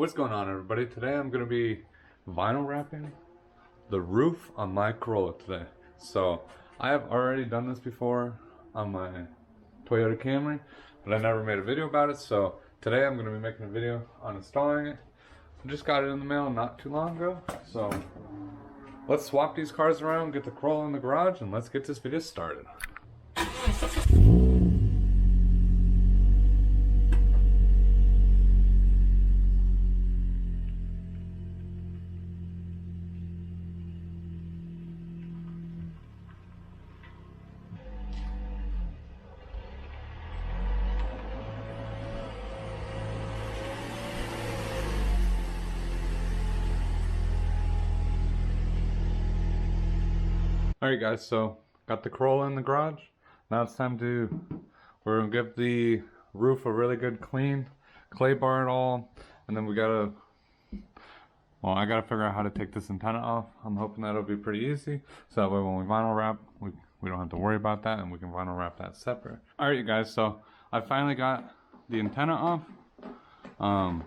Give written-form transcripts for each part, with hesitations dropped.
What's going on, everybody? Today I'm going to be vinyl wrapping the roof on my Corolla today. So I have already done this before on my Toyota Camry, but I never made a video about it. So today I'm going to be making a video on installing it. I just got it in the mail not too long ago. So let's swap these cars around, get the Corolla in the garage, and let's get this video started. Alright guys, so got the Corolla in the garage. Now it's time we're gonna give the roof a really good clean, clay bar it all, and then I gotta figure out how to take this antenna off. I'm hoping that'll be pretty easy, so that way when we vinyl wrap, we don't have to worry about that, and we can vinyl wrap that separate. Alright you guys, so I finally got the antenna off. Well,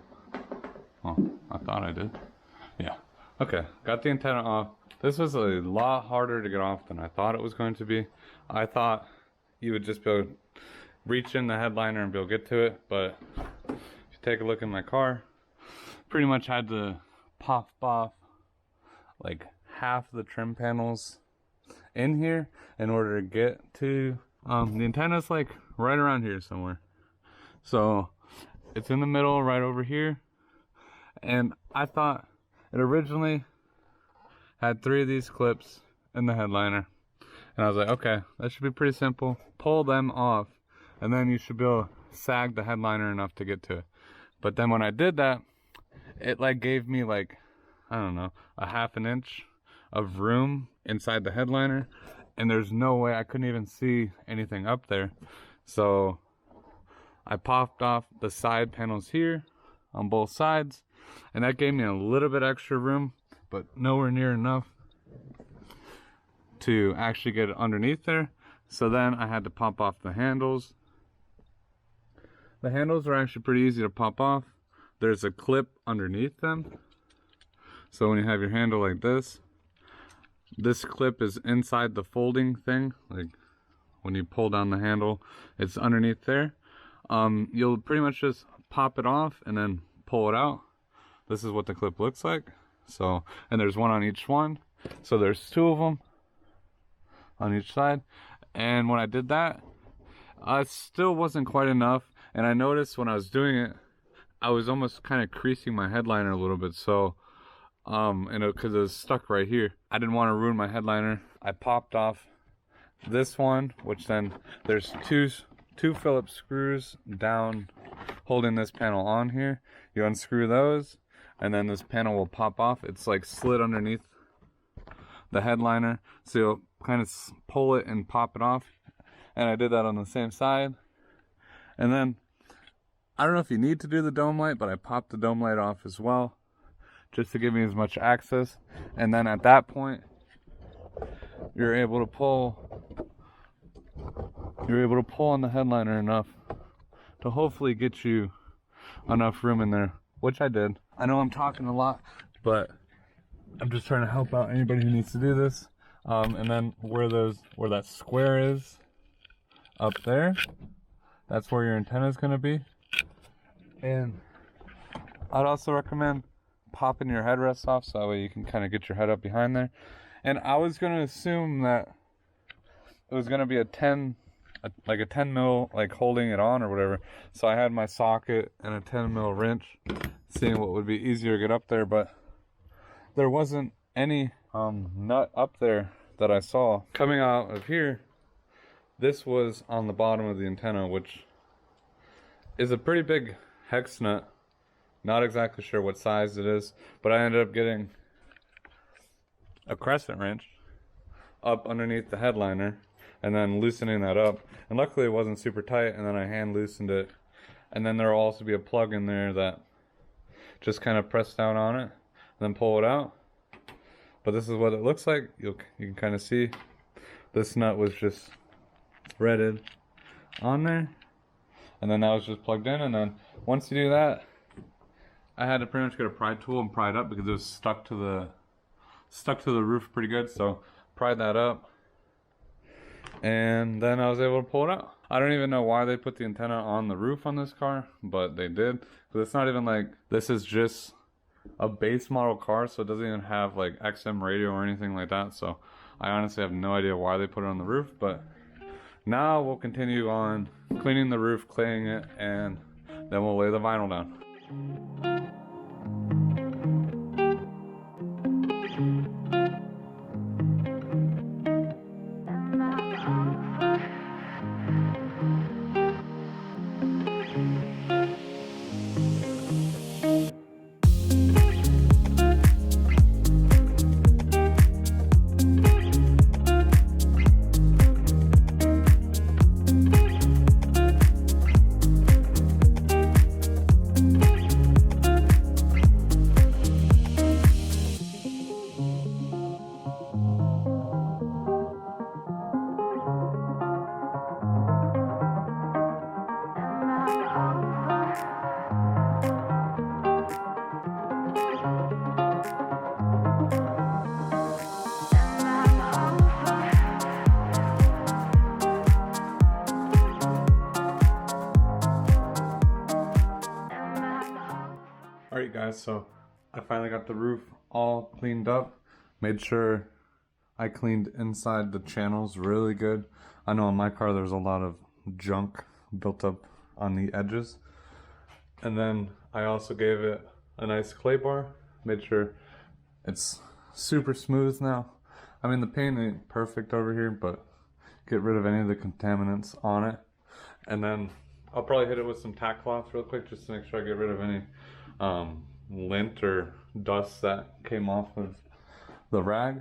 I thought I did. Yeah. Okay, got the antenna off. This was a lot harder to get off than I thought it was going to be. I thought you would just be able to reach in the headliner and be able to get to it, but if you take a look in my car, pretty much had to pop off like half the trim panels in here in order to get to the antenna's like right around here somewhere. So it's in the middle right over here, and I thought it originally had 3 of these clips in the headliner, and I was like, okay, that should be pretty simple. Pull them off, and then you should be able to sag the headliner enough to get to it. But then when I did that, it like gave me like, I don't know, a ½ inch of room inside the headliner, and there's no way I couldn't even see anything up there. So I popped off the side panels here on both sides, and that gave me a little bit extra room, but nowhere near enough to actually get it underneath there. So then I had to pop off the handles. The handles are actually pretty easy to pop off. There's a clip underneath them. So when you have your handle like this clip is inside the folding thing. Like when you pull down the handle, it's underneath there. You'll pretty much just pop it off and then pull it out. This is what the clip looks like. So, and there's one on each one, so there's 2 of them on each side. And when I did that, it still wasn't quite enough, and I noticed when I was doing it, I was almost kind of creasing my headliner a little bit. So because it was stuck right here, I didn't want to ruin my headliner. I popped off this one, which then there's two Phillips screws down holding this panel on here. You unscrew those, and then this panel will pop off. It's like slid underneath the headliner, so you'll kind of pull it and pop it off. And I did that on the same side. And then I don't know if you need to do the dome light, but I popped the dome light off as well, just to give me as much access. And then at that point, you're able to pull on the headliner enough to hopefully get you enough room in there, which I did. I know I'm talking a lot, but I'm just trying to help out anybody who needs to do this. And then where that square is up there, that's where your antenna is going to be. And I'd also recommend popping your headrests off, so that way you can kind of get your head up behind there. And I was going to assume that it was going to be a 10 mil, like holding it on or whatever. So I had my socket and a 10 mil wrench, seeing what would be easier to get up there, but there wasn't any nut up there that I saw. Coming out of here, this was on the bottom of the antenna, which is a pretty big hex nut. Not exactly sure what size it is, but I ended up getting a crescent wrench up underneath the headliner and then loosening that up. And luckily it wasn't super tight, and then I hand loosened it. And then there will also be a plug in there that just kind of press down on it and then pull it out. But this is what it looks like. You can kind of see this nut was just threaded on there, and then that was just plugged in. And then once you do that, I had to pretty much get a pry tool and pry it up because it was stuck to the roof pretty good. So pried that up, and then I was able to pull it out. I don't even know why they put the antenna on the roof on this car, but they did. Because it's not even like, this is just a base model car, so it doesn't even have like XM radio or anything like that. So I honestly have no idea why they put it on the roof, but now we'll continue on cleaning the roof, claying it, and then we'll lay the vinyl down. Alright guys, so I finally got the roof all cleaned up. Made sure I cleaned inside the channels really good. I know on my car there's a lot of junk built up on the edges. And then I also gave it a nice clay bar. Made sure it's super smooth now. I mean, the paint ain't perfect over here, but get rid of any of the contaminants on it. And then I'll probably hit it with some tack cloth real quick just to make sure I get rid of any lint or dust that came off of the rag.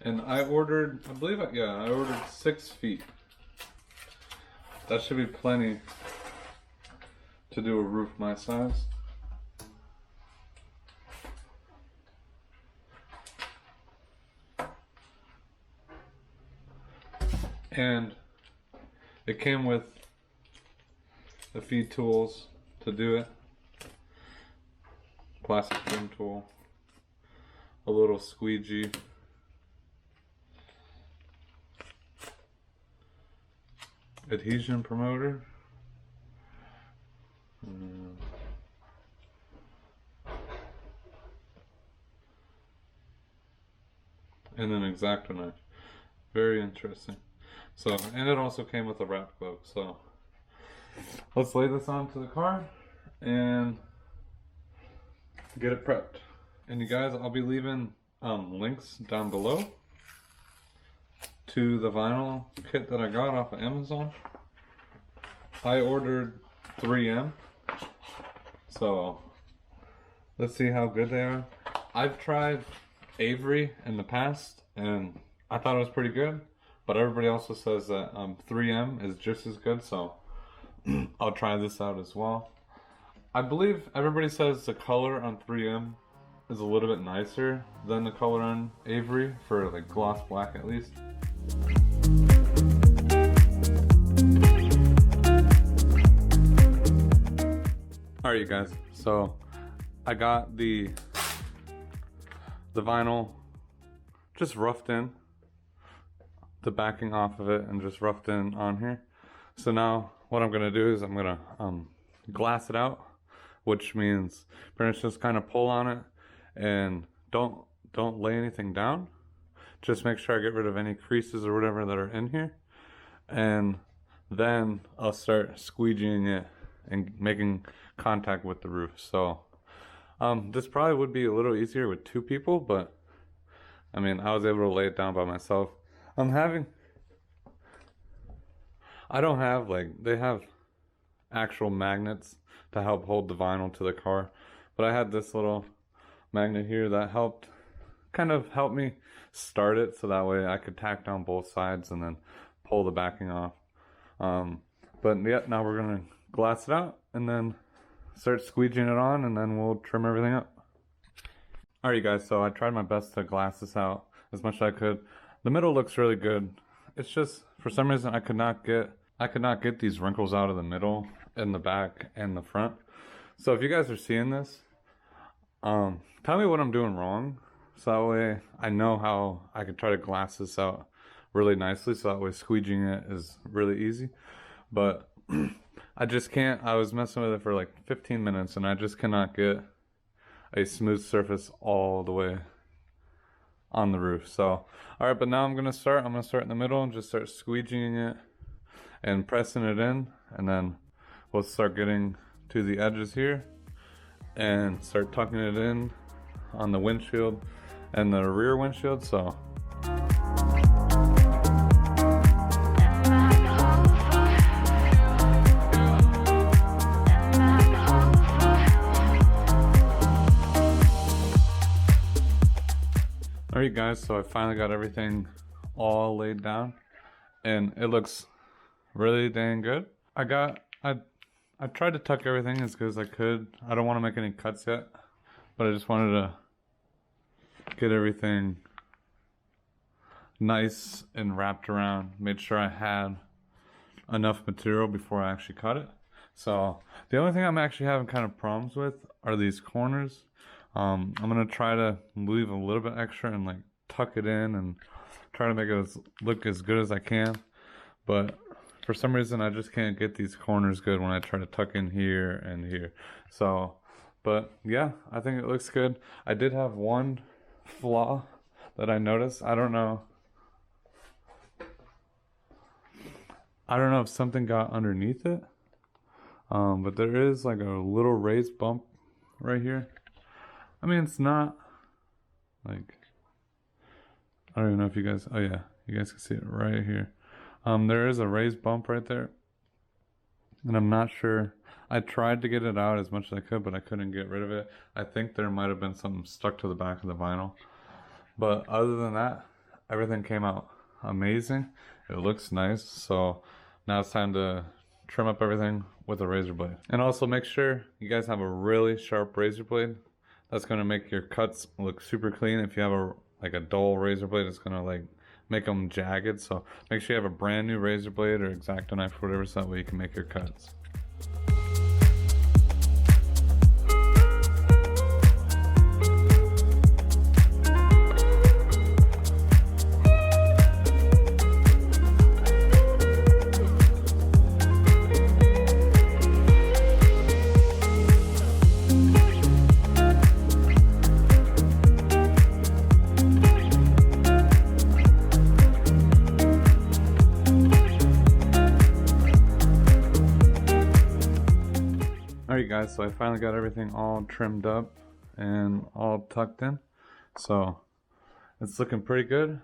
And I ordered, I believe, I ordered 6 feet. That should be plenty to do a roof my size. And it came with the feed tools to do it. Plastic trim tool, a little squeegee, adhesion promoter, and an X-Acto knife. Very interesting. So, and it also came with a wrap glove. So let's lay this onto the car and get it prepped. And you guys, I'll be leaving links down below to the vinyl kit that I got off of Amazon. I ordered 3M, so let's see how good they are. I've tried Avery in the past and I thought it was pretty good, but everybody also says that 3M is just as good, so I'll try this out as well. I believe everybody says the color on 3M is a little bit nicer than the color on Avery, for like gloss black at least. Alright you guys, so I got the vinyl just roughed in, the backing off of it, and just roughed in on here. So now what I'm gonna do is I'm gonna glass it out, which means pretty much just kind of pull on it and don't lay anything down. Just make sure I get rid of any creases or whatever that are in here, and then I'll start squeegeeing it and making contact with the roof. So this probably would be a little easier with 2 people, but I mean, I was able to lay it down by myself. I don't have, like, they have actual magnets to help hold the vinyl to the car, but I had this little magnet here that kind of helped me start it, so that way I could tack down both sides and then pull the backing off. But yeah, now we're gonna glass it out and then start squeegeeing it on, and then we'll trim everything up. Alright guys, so I tried my best to glass this out as much as I could. The middle looks really good. It's just, for some reason, I could not get these wrinkles out of the middle, in the back, and the front. So if you guys are seeing this, tell me what I'm doing wrong, so that way I know how I can try to glass this out really nicely, so that way squeegeeing it is really easy. But I just can't. I was messing with it for like 15 minutes and I just cannot get a smooth surface all the way on the roof. So alright, but now I'm gonna start in the middle and just start squeegeeing it and pressing it in, and then we'll start getting to the edges here and start tucking it in on the windshield and the rear windshield. So alright guys, so I finally got everything all laid down and it looks really dang good. I tried to tuck everything as good as I could. I don't want to make any cuts yet, but I just wanted to get everything nice and wrapped around. Made sure I had enough material before I actually cut it. So the only thing I'm actually having kind of problems with are these corners. I'm gonna try to leave a little bit extra and like tuck it in and try to make it look as good as I can. But for some reason I just can't get these corners good when I try to tuck in here and here. So, but yeah, I think it looks good. I did have one flaw that I noticed. I don't know if something got underneath it. But there is like a little raised bump right here. I mean, it's not like, I don't even know if you guys, oh yeah, you guys can see it right here. There is a raised bump right there, and I'm not sure. I tried to get it out as much as I could, but I couldn't get rid of it. I think there might have been something stuck to the back of the vinyl. But other than that, everything came out amazing. It looks nice. So now it's time to trim up everything with a razor blade. And also make sure you guys have a really sharp razor blade. That's going to make your cuts look super clean. If you have a dull razor blade, it's going to like make them jagged. So make sure you have a brand new razor blade or X-Acto knife or whatever, so that way you can make your cuts. Alright guys, so I finally got everything all trimmed up and all tucked in. So it's looking pretty good.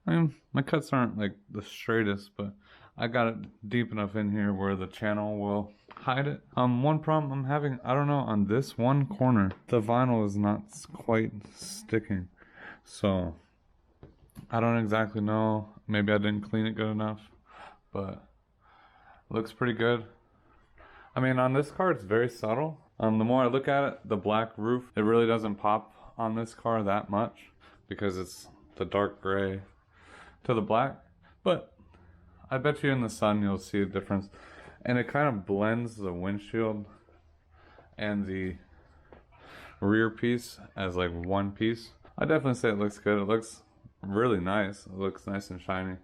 I mean, my cuts aren't like the straightest, but I got it deep enough in here where the channel will hide it. One problem I'm having, I don't know, on this one corner, the vinyl is not quite sticking. So I don't exactly know. Maybe I didn't clean it good enough, but it looks pretty good. I mean, on this car, it's very subtle. The more I look at it, the black roof, it really doesn't pop on this car that much because it's the dark gray to the black. But I bet you in the sun, you'll see a difference. And it kind of blends the windshield and the rear piece as like one piece. I definitely say it looks good. It looks really nice. It looks nice and shiny.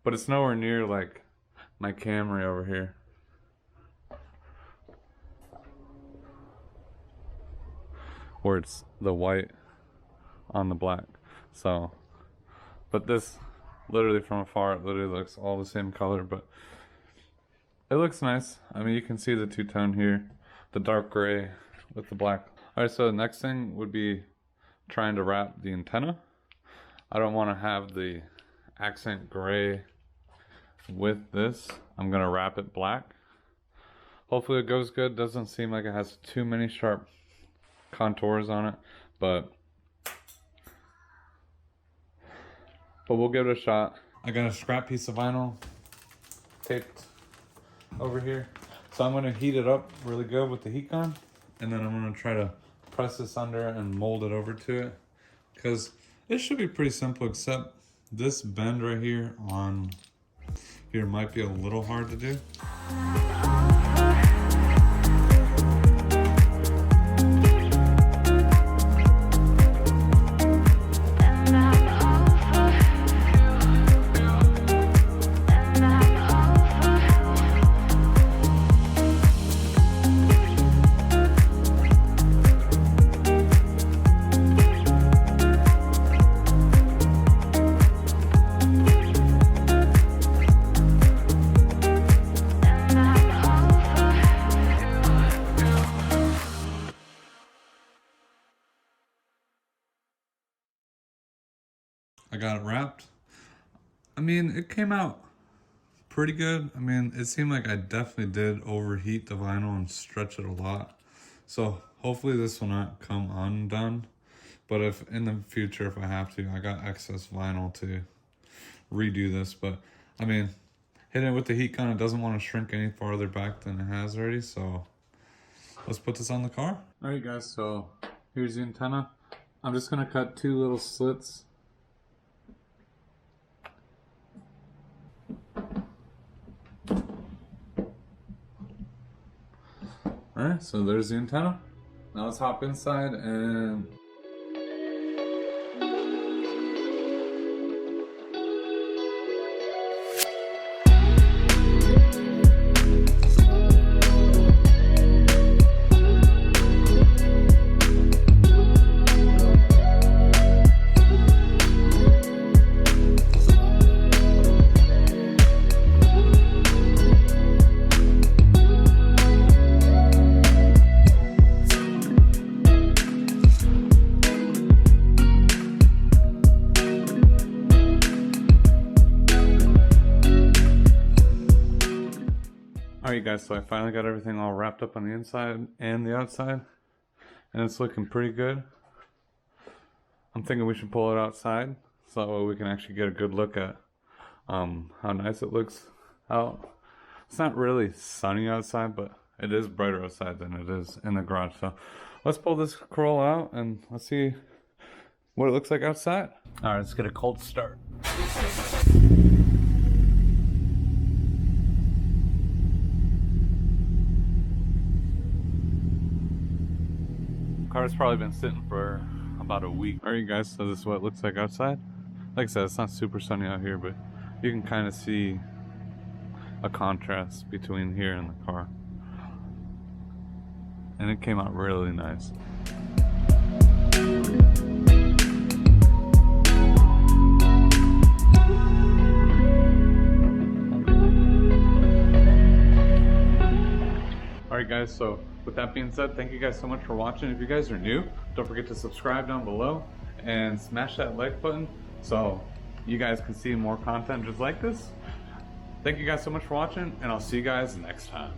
But it's nowhere near like my Camry over here. Where it's the white on the black. So, but this literally from afar, it literally looks all the same color, but it looks nice. I mean, you can see the two-tone here, the dark gray with the black. All right, so the next thing would be trying to wrap the antenna. I don't want to have the accent gray with this. I'm gonna wrap it black. Hopefully it goes good. Doesn't seem like it has too many sharp contours on it, but we'll give it a shot. I got a scrap piece of vinyl taped over here, So I'm gonna heat it up really good with the heat gun, and then I'm gonna try to press this under and mold it over to it, because it should be pretty simple, except this bend right here on here might be a little hard to do. I got it wrapped. I mean, it came out pretty good. I mean, it seemed like I definitely did overheat the vinyl and stretch it a lot. So hopefully this will not come undone. But if in the future, if I have to, I got excess vinyl to redo this. But I mean, hitting it with the heat gun, it doesn't want to shrink any farther back than it has already. So let's put this on the car. All right, guys, so here's the antenna. I'm just gonna cut 2 little slits. Alright, so there's the antenna. Now let's hop inside and... Alright guys, so I finally got everything all wrapped up on the inside and the outside, and it's looking pretty good. I'm thinking we should pull it outside so that way we can actually get a good look at how nice it looks out. It's not really sunny outside, but it is brighter outside than it is in the garage. So let's pull this Corolla out and let's see what it looks like outside. Alright, let's get a cold start. Car's probably been sitting for about a week. Alright guys, so this is what it looks like outside. Like I said, it's not super sunny out here, but you can kind of see a contrast between here and the car. And it came out really nice. Alright guys, so with that being said, thank you guys so much for watching. If you guys are new, don't forget to subscribe down below and smash that like button so you guys can see more content just like this. Thank you guys so much for watching, and I'll see you guys next time.